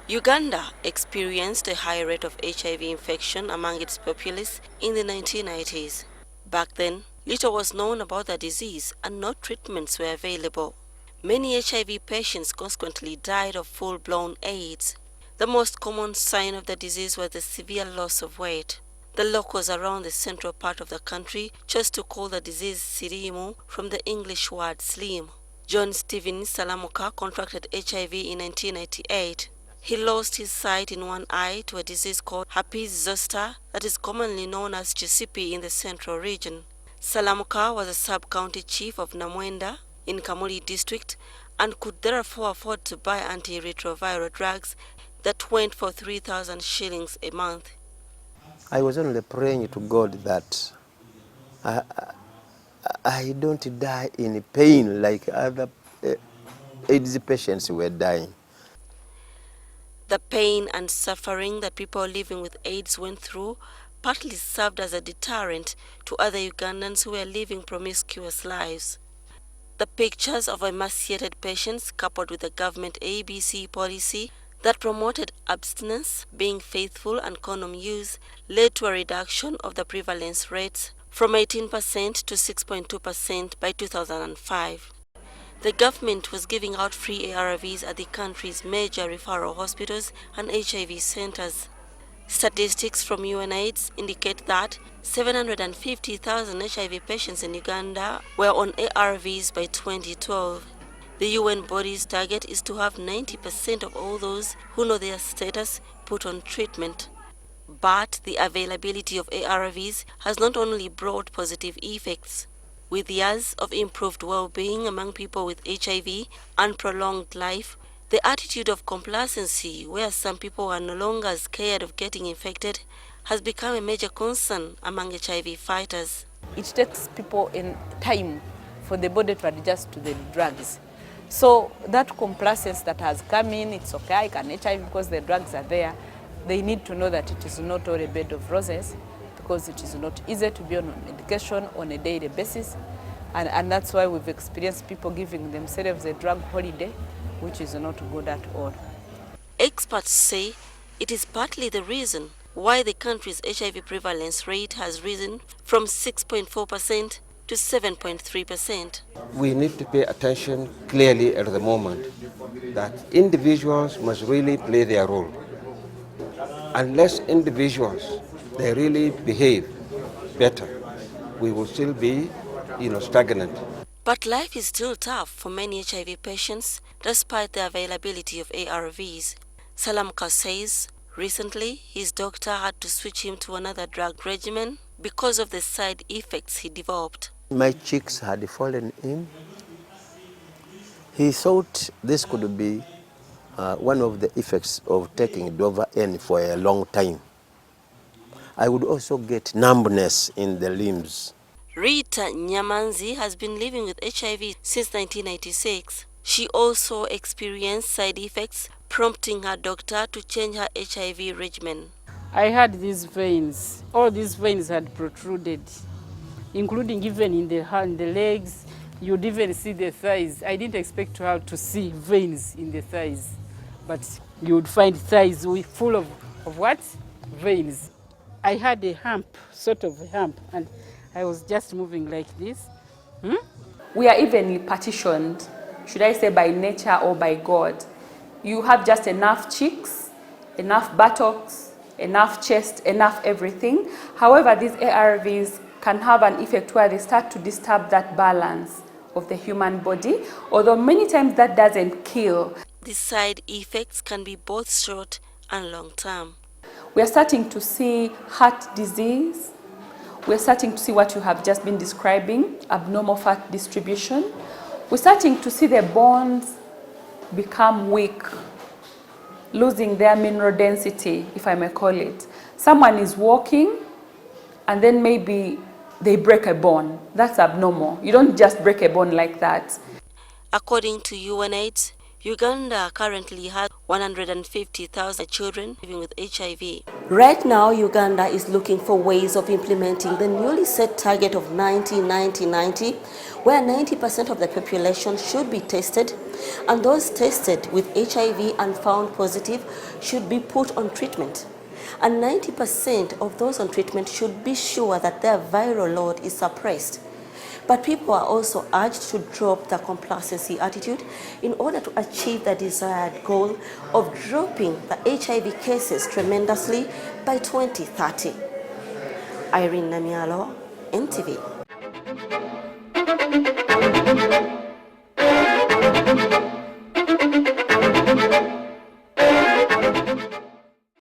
Uganda experienced a high rate of HIV infection among its populace in the 1990s. Back then, little was known about the disease and no treatments were available. Many HIV patients consequently died of full-blown AIDS. The most common sign of the disease was the severe loss of weight. The locals around the central part of the country chose to call the disease Sirimu from the English word slim. John Stephen Salamuka contracted HIV in 1998. He lost his sight in one eye to a disease called herpes zoster that is commonly known as Giuseppe in the central region. Salamuka was a sub-county chief of Namwenda in Kamuli district and could therefore afford to buy antiretroviral drugs that went for 3,000 shillings a month. I was only praying to God that I don't die in pain like other AIDS patients were dying. The pain and suffering that people living with AIDS went through partly served as a deterrent to other Ugandans who were living promiscuous lives. The pictures of emaciated patients coupled with the government ABC policy that promoted abstinence, being faithful and condom use led to a reduction of the prevalence rates from 18% to 6.2% by 2005. The government was giving out free ARVs at the country's major referral hospitals and HIV centers. Statistics from UNAIDS indicate that 750,000 HIV patients in Uganda were on ARVs by 2012. The UN body's target is to have 90% of all those who know their status put on treatment. But the availability of ARVs has not only brought positive effects. With years of improved well-being among people with HIV and prolonged life, the attitude of complacency, where some people are no longer scared of getting infected, has become a major concern among HIV fighters. It takes people in time for the body to adjust to the drugs. So that complacency that has come in, it's okay, I can HIV because the drugs are there. They need to know that it is not all a bed of roses, because it is not easy to be on medication on a daily basis. And that's why we've experienced people giving themselves a drug holiday, which is not good at all. Experts say it is partly the reason why the country's HIV prevalence rate has risen from 6.4% to 7.3%. We need to pay attention clearly at the moment that individuals must really play their role. Unless individuals, they really behave better, we will still be, stagnant. But life is still tough for many HIV patients despite the availability of ARVs. Salamka says recently his doctor had to switch him to another drug regimen because of the side effects he developed. My cheeks had fallen in. He thought this could be one of the effects of taking Dova-N for a long time. I would also get numbness in the limbs. Rita Nyamanzi has been living with HIV since 1996. She also experienced side effects, prompting her doctor to change her HIV regimen. I had these veins. All these veins had protruded, including even in the hand, the legs. You'd even see the thighs. I didn't expect to have to see veins in the thighs, but you would find thighs full of what? Veins. I had a hump, sort of a hump, and I was just moving like this. We are evenly partitioned, should I say by nature or by God. You have just enough cheeks, enough buttocks, enough chest, enough everything. However, these ARVs can have an effect where they start to disturb that balance of the human body, although many times that doesn't kill. The side effects can be both short and long term. We are starting to see heart disease. We're starting to see what you have just been describing, abnormal fat distribution. We're starting to see the bones become weak, losing their mineral density, if I may call it. Someone is walking and then maybe they break a bone. That's abnormal. You don't just break a bone like that. According to UNAIDS, Uganda currently has 150,000 children living with HIV. Right now, Uganda is looking for ways of implementing the newly set target of 90-90-90, where 90% of the population should be tested, and those tested with HIV and found positive should be put on treatment. And 90% of those on treatment should be sure that their viral load is suppressed. But people are also urged to drop the complacency attitude in order to achieve the desired goal of dropping the HIV cases tremendously by 2030. Irene Namialo, NTV.